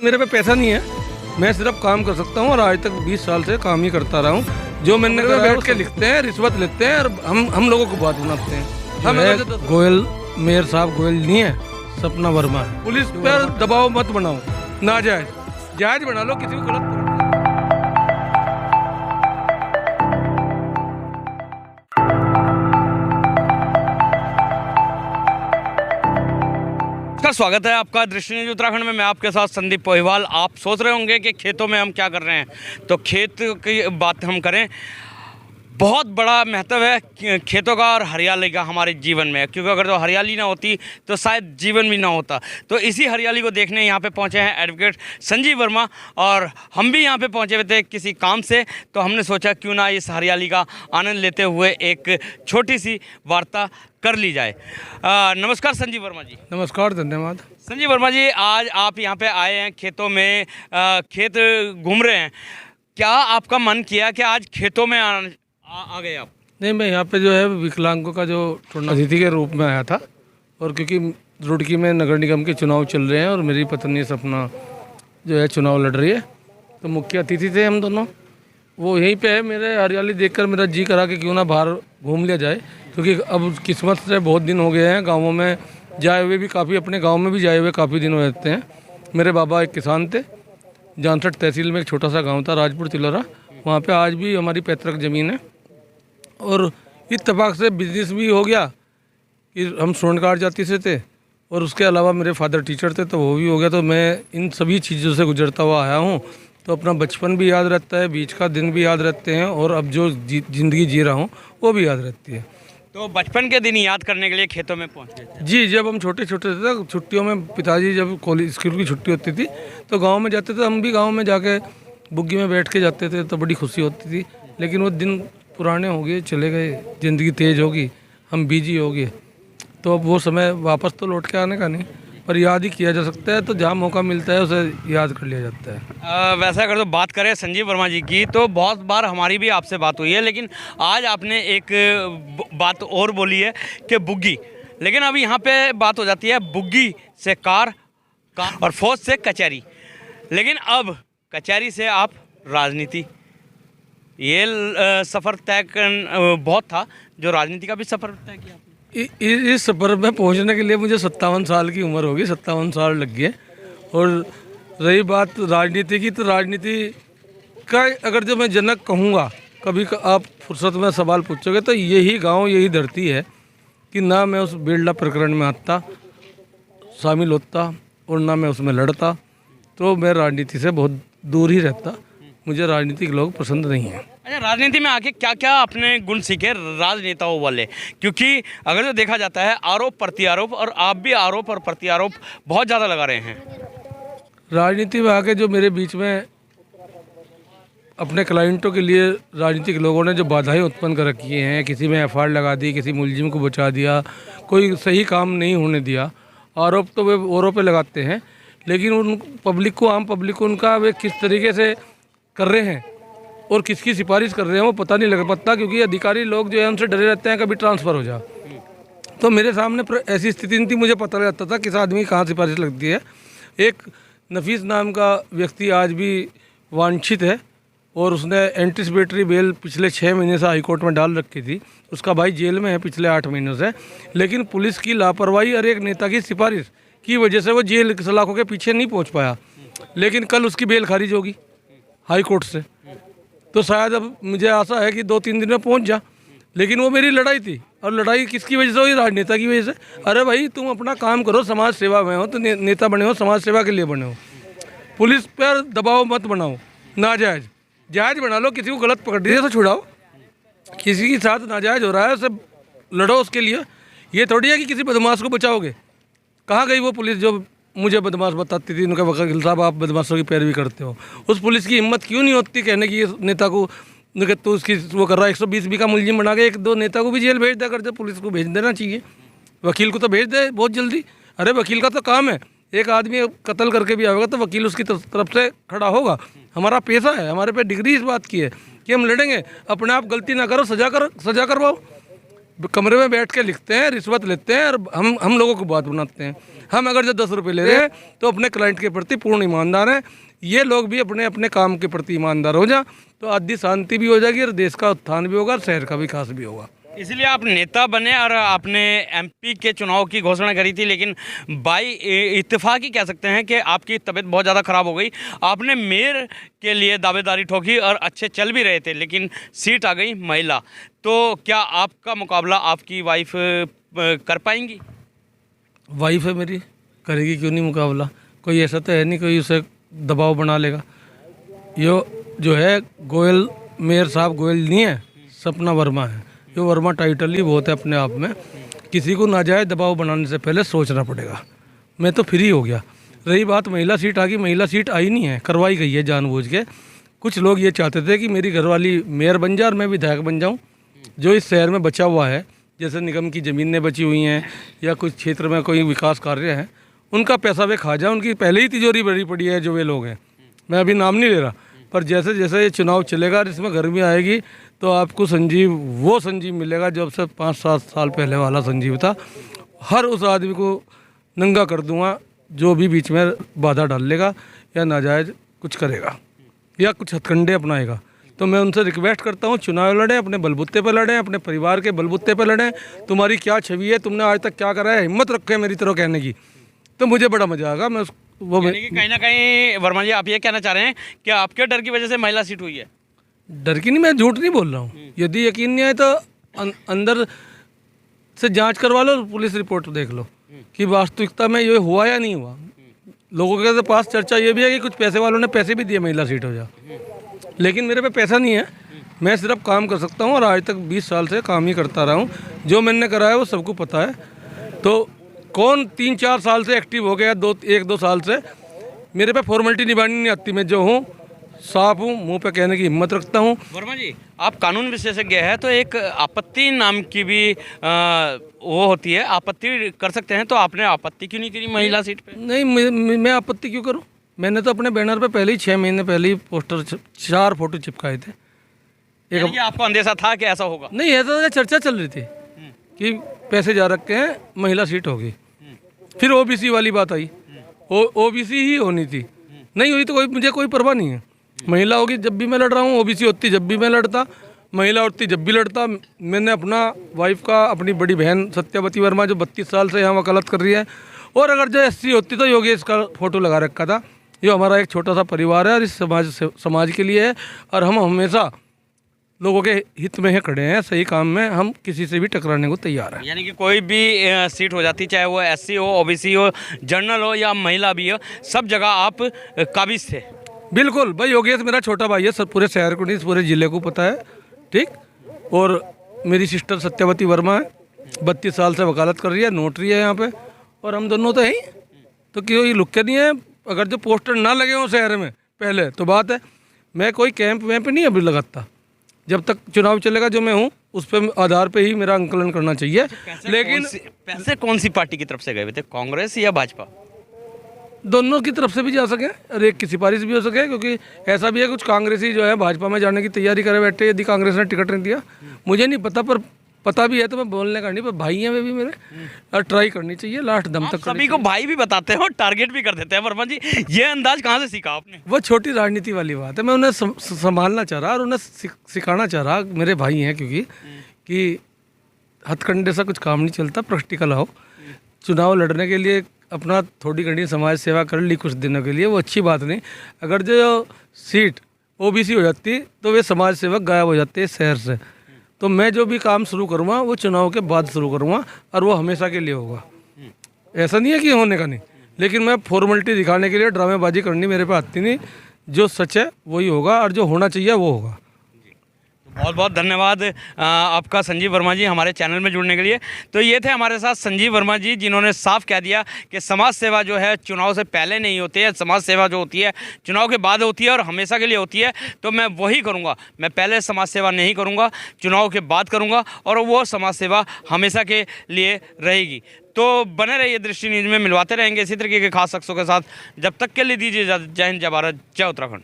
मेरे पे पैसा नहीं है, मैं सिर्फ काम कर सकता हूँ और आज तक 20 साल से काम ही करता रहा हूँ। जो मैंने बैठ के लिखते हैं, रिश्वत लेते हैं और हम लोगों को बात बनाते हैं। हम गोयल मेयर साहब गोयल नहीं है, सपना वर्मा। पुलिस पर दबाव मत बनाओ, नाजायज जायज बना लो, किसी को गलत। स्वागत है आपका दृष्टि न्यूज उत्तराखंड में। मैं आपके साथ संदीप पोहिवाल। आप सोच रहे होंगे कि खेतों में हम क्या कर रहे हैं, तो खेत की बात हम करें। बहुत बड़ा महत्व है खेतों का और हरियाली का हमारे जीवन में, क्योंकि अगर तो हरियाली ना होती तो शायद जीवन भी ना होता। तो इसी हरियाली को देखने यहाँ पे पहुँचे हैं एडवोकेट संजीव वर्मा, और हम भी यहाँ पे पहुँचे हुए थे किसी काम से। तो हमने सोचा क्यों ना इस हरियाली का आनंद लेते हुए एक छोटी सी वार्ता कर ली जाए। नमस्कार संजीव वर्मा जी। नमस्कार, धन्यवाद। संजीव वर्मा जी, आज आप यहाँ पे आए हैं खेतों में, खेत घूम रहे हैं। क्या आपका मन किया कि आज खेतों में आ गए आप? नहीं, मैं यहाँ पे जो है विकलांगों का जो अतिथि के रूप में आया था, और क्योंकि रुड़की में नगर निगम के चुनाव चल रहे हैं और मेरी पत्नी सपना जो है चुनाव लड़ रही है, तो मुख्य अतिथि थे हम दोनों। वो यहीं पे है। मेरे हरियाली देखकर मेरा जी करा कि क्यों ना बाहर घूम लिया जाए, क्योंकि अब किस्मत से बहुत दिन हो गए हैं गाँवों में जाए हुए भी, काफ़ी अपने गाँव में भी जाए हुए काफ़ी दिन हो जाते हैं। मेरे बाबा एक किसान थे। जानसठ तहसील में एक छोटा सा गाँव था, राजपुर तिलोरा, वहाँ पर आज भी हमारी पैतृक ज़मीन है। और इत्तेफाक से बिजनेस भी हो गया कि हम स्वर्णकार जाति से थे, और उसके अलावा मेरे फादर टीचर थे, तो वो भी हो गया। तो मैं इन सभी चीज़ों से गुजरता हुआ आया हूँ, तो अपना बचपन भी याद रहता है, बीच का दिन भी याद रहते हैं, और अब जो ज़िंदगी जी रहा हूँ वो भी याद रहती है। तो बचपन के दिन याद करने के लिए खेतों में पहुँचे थे? जी, जब हम छोटे छोटे थे, छुट्टियों में पिताजी जब कॉलेज स्कूल की छुट्टी होती थी तो गाँव में जाते थे। हम भी गाँव में जाके बुग्गी में बैठ के जाते थे, तो बड़ी खुशी होती थी। लेकिन वो दिन पुराने हो गए, चले गए, ज़िंदगी तेज़ होगी, हम बिजी हो गए, तो अब वो समय वापस तो लौट के आने का नहीं, पर याद ही किया जा सकता है। तो जहाँ मौका मिलता है उसे याद कर लिया जाता है। वैसे अगर तो बात करें संजीव वर्मा जी की, तो बहुत बार हमारी भी आपसे बात हुई है, लेकिन आज आपने एक बात और बोली है कि बुग्गी। लेकिन अभी यहाँ पे बात हो जाती है बुग्गी से कार और फौज से कचहरी, लेकिन अब कचहरी से आप राजनीति। ये सफ़र तय बहुत था, जो राजनीति का भी सफ़र तय किया आपने। इस सफ़र में पहुंचने के लिए मुझे 57 साल की उम्र होगी, 57 साल लग गए। और रही बात राजनीति की, तो राजनीति का अगर जो मैं जनक कहूँगा, कभी आप फुर्सत में सवाल पूछोगे, तो यही गांव, यही धरती है कि ना मैं उस बेलडा प्रकरण में आता शामिल होता और ना मैं उसमें लड़ता, तो मैं राजनीति से बहुत दूर ही रहता। मुझे राजनीतिक लोग पसंद नहीं हैं। अच्छा, राजनीति में आके क्या क्या अपने गुण सीखे राजनेताओं वाले? क्योंकि अगर जो देखा जाता है आरोप प्रत्यारोप, और आप भी आरोप और प्रत्यारोप बहुत ज़्यादा लगा रहे हैं। राजनीति में आके जो मेरे बीच में अपने क्लाइंटों के लिए राजनीतिक लोगों ने जो बाधाएं उत्पन्न कर रखी हैं, किसी में एफआईआर लगा दी, किसी मुलजिम को बचा दिया, कोई सही काम नहीं होने दिया। आरोप तो वे औरों पे लगाते हैं, लेकिन उन पब्लिक को, आम पब्लिक को, उनका वे किस तरीके से कर रहे हैं और किसकी सिफारिश कर रहे हैं वो पता नहीं लग पाता, क्योंकि अधिकारी लोग जो है उनसे डरे रहते हैं कभी ट्रांसफ़र हो जा। तो मेरे सामने ऐसी स्थिति नहीं थी, मुझे पता लग जाता था किस आदमी की कहाँ सिफारिश लगती है। एक नफीस नाम का व्यक्ति आज भी वांछित है, और उसने एंटिसिपेटरी बेल पिछले 6 महीने से हाईकोर्ट में डाल रखी थी। उसका भाई जेल में है पिछले 8 महीनों से, लेकिन पुलिस की लापरवाही और एक नेता की सिफारिश की वजह से वो जेल सलाखों के पीछे नहीं पहुँच पाया। लेकिन कल उसकी बेल खारिज होगी हाई कोर्ट से, तो शायद अब मुझे आशा है कि 2-3 दिन में पहुंच जा। लेकिन वो मेरी लड़ाई थी, और लड़ाई किसकी वजह से हुई? राजनेता की वजह से। अरे भाई, तुम अपना काम करो, समाज सेवा में हो तो नेता बने हो, समाज सेवा के लिए बने हो। पुलिस पर दबाव मत बनाओ, नाजायज जायज बना लो, किसी को गलत पकड़ दिया तो छुड़ाओ। किसी के साथ नाजायज हो रहा है उसे लड़ो उसके लिए। ये थोड़ी है कि किसी बदमाश को बचाओगे। कहाँ गई वो पुलिस जो मुझे बदमाश बताती थी? उनका वकील साहब, आप बदमाशों की पैरवी करते हो। उस पुलिस की हिम्मत क्यों नहीं होती कहने की नेता को तो उसकी वो कर रहा है 120 बी का मुलजिम बना के 1-2 नेता को भी जेल भेज दिया करते। पुलिस को भेज देना चाहिए, वकील को तो भेज दे बहुत जल्दी। अरे वकील का तो काम है, एक आदमी कत्ल करके भी आएगा तो वकील उसकी तरफ से खड़ा होगा। हमारा पेशा है, हमारे पे डिग्री इस बात की है कि हम लड़ेंगे। अपने आप गलती ना करो, सजा करवाओ। कमरे में बैठ के लिखते हैं, रिश्वत लेते हैं और हम लोगों को बात बनाते हैं। हम अगर जो 10 रुपये ले रहे हैं तो अपने क्लाइंट के प्रति पूर्ण ईमानदार हैं। ये लोग भी अपने अपने काम के प्रति ईमानदार हो जाए तो आदि शांति भी हो जाएगी और देश का उत्थान भी होगा और शहर का विकास भी होगा। इसलिए आप नेता बने और आपने एमपी के चुनाव की घोषणा करी थी, लेकिन बाई इत्तेफाक ही कह सकते हैं कि आपकी तबीयत बहुत ज़्यादा ख़राब हो गई। आपने मेयर के लिए दावेदारी ठोकी और अच्छे चल भी रहे थे, लेकिन सीट आ गई महिला। तो क्या आपका मुकाबला आपकी वाइफ कर पाएंगी? वाइफ है मेरी, करेगी क्यों नहीं मुकाबला। कोई ऐसा तो है नहीं कोई उसे दबाव बना लेगा। यो जो है गोयल, मेयर साहब गोयल नहीं है, सपना वर्मा है। ये वर्मा टाइटल ही बहुत है अपने आप में। किसी को नाजायज दबाव बनाने से पहले सोचना पड़ेगा। मैं तो फ्री हो गया। रही बात महिला सीट आ गई, महिला सीट आई नहीं है, करवाई गई है जानबूझ के। कुछ लोग ये चाहते थे कि मेरी घरवाली मेयर बन जाए और मैं विधायक बन जाऊं। जो इस शहर में बचा हुआ है, जैसे निगम की ज़मीनें बची हुई हैं या कुछ क्षेत्र में कोई विकास कार्य है, उनका पैसा वे खा जाए। उनकी पहले ही तिजोरी भरी पड़ी है जो वे लोग हैं। मैं अभी नाम नहीं ले रहा, पर जैसे जैसे ये चुनाव चलेगा और इसमें गर्मी आएगी तो आपको संजीव, वो संजीव मिलेगा जो अब से 5-7 साल पहले वाला संजीव था। हर उस आदमी को नंगा कर दूंगा जो भी बीच में बाधा डाल लेगा या नाजायज कुछ करेगा या कुछ हथकंडे अपनाएगा। तो मैं उनसे रिक्वेस्ट करता हूँ, चुनाव लड़ें, अपने बलबूते पर लड़ें, अपने परिवार के बलबूते पर लड़ें। तुम्हारी क्या छवि है, तुमने आज तक क्या करा है, हिम्मत रखे मेरी तरह कहने की, तो मुझे बड़ा मजा आएगा। मैं वो कहीं ना कहीं वर्मा जी आप ये कहना चाह रहे हैं कि आपके डर की वजह से महिला सीट हुई है? डर की नहीं, मैं झूठ नहीं बोल रहा हूँ। यदि यकीन नहीं आए तो अंदर से जांच करवा लो, पुलिस रिपोर्ट देख लो कि वास्तविकता में ये हुआ या नहीं हुआ। लोगों के पास चर्चा ये भी है कि कुछ पैसे वालों ने पैसे भी दिए महिला सीट हो जाए, लेकिन मेरे पे पैसा नहीं है। मैं सिर्फ काम कर सकता हूँ और आज तक 20 साल से काम ही करता रहा हूँ। जो मैंने करा है वो सबको पता है। तो कौन 3-4 साल से एक्टिव हो गया, 1-2 साल से, मेरे पे फॉर्मेलिटी निभानी नहीं आती। मैं जो हूँ साफ हूँ, मुंह पे कहने की हिम्मत रखता हूँ। वर्मा जी आप कानून विशेषज्ञ है, तो एक आपत्ति नाम की भी वो होती है, आपत्ति कर सकते हैं। तो आपने आपत्ति क्यों नहीं करी महिला सीट पे? नहीं, मैं आपत्ति क्यों करूँ। मैंने तो अपने बैनर पे पहले ही 6 महीने पहले ही पोस्टर 4 फोटो चिपकाए थे। यानी कि आपको अंदेशा था कि ऐसा होगा? नहीं, ऐसा चर्चा चल रही थी कि पैसे जा रखे हैं, महिला सीट होगी। फिर ओबीसी वाली बात आई, ओबीसी ही होनी थी, नहीं हुई तो मुझे कोई परवाह नहीं है। महिला होगी जब भी मैं लड़ रहा हूँ, ओबीसी होती जब भी मैं लड़ता, महिला होती जब भी लड़ता। मैंने अपना वाइफ का, अपनी बड़ी बहन सत्यावती वर्मा जो 32 साल से यहाँ वकालत कर रही है, और अगर जो एससी होती तो योगेश का फोटो लगा रखा था। ये हमारा एक छोटा सा परिवार है और इस समाज के लिए है, और हम हमेशा लोगों के हित में ही खड़े हैं। सही काम में हम किसी से भी टकराने को तैयार हैं। यानी कि कोई भी सीट हो जाती, चाहे वो एससी हो, ओबीसी हो, जनरल हो या महिला भी हो, सब जगह आप काबिज थे। बिल्कुल भाई, योगेश मेरा छोटा भाई है, सब पूरे शहर को नहीं, पूरे ज़िले को पता है, ठीक। और मेरी सिस्टर सत्यावती वर्मा है, 32 साल से वकालत कर रही है, नोटरी है यहाँ पे, और हम दोनों तो हैं ही। तो क्यों ये लुक्के नहीं है। अगर जो पोस्टर ना लगे हों शहर में पहले तो बात है। मैं कोई कैंप वैम्प नहीं अभी लगाता। जब तक चुनाव चलेगा जो मैं हूँ उस पर आधार पे ही मेरा अंकलन करना चाहिए। लेकिन पैसे कौन सी पार्टी की तरफ से गए थे, कांग्रेस या भाजपा? दोनों की तरफ से भी जा सके और एक की सिफारिश भी हो सके, क्योंकि ऐसा भी है कुछ कांग्रेसी जो है भाजपा में जाने की तैयारी करे बैठे, यदि कांग्रेस ने टिकट नहीं दिया। मुझे नहीं पता, पर पता भी है तो मैं बोलने का नहीं, पर भाई हैं वे भी मेरे, और ट्राई करनी चाहिए लास्ट दम तक। सभी को भाई भी बताते हैं और टारगेट भी कर देते हैं। वर्मा जी ये अंदाज कहाँ से सीखा आपने? वो छोटी राजनीति वाली बात है। मैं उन्हें संभालना चाह रहा और उन्हें सिखाना चाह रहा, मेरे भाई हैं क्योंकि कि हथकंडे से कुछ काम नहीं चलता, प्रैक्टिकल आओ। चुनाव लड़ने के लिए अपना थोड़ी घनी समाज सेवा कर ली कुछ दिनों के लिए, वो अच्छी बात नहीं। अगर जो सीट ओबीसी हो जाती तो वे समाज सेवक गायब हो जाते हैं शहर से। तो मैं जो भी काम शुरू करूँगा वो चुनाव के बाद शुरू करूँगा, और वो हमेशा के लिए होगा। ऐसा नहीं है कि होने का नहीं, लेकिन मैं फॉर्मेलिटी दिखाने के लिए ड्रामेबाजी करनी मेरे पे आती नहीं। जो सच है वही होगा और जो होना चाहिए वो होगा। बहुत बहुत धन्यवाद आपका संजीव वर्मा जी हमारे चैनल में जुड़ने के लिए। तो ये थे हमारे साथ संजीव वर्मा जी, जिन्होंने साफ कह दिया कि समाज सेवा जो है चुनाव से पहले नहीं होती है, समाज सेवा जो होती है चुनाव के बाद होती है और हमेशा के लिए होती है। तो मैं वही करूँगा, मैं पहले समाज सेवा नहीं करूँगा, चुनाव के बाद करूँगा, और वो समाज सेवा हमेशा के लिए रहेगी। तो बने रहिए दृष्टि न्यूज़ में, मिलवाते रहेंगे इसी तरीके के खास शख्सों के साथ। जब तक के लिए दीजिए जय हिंद, जय भारत, जय उत्तराखंड।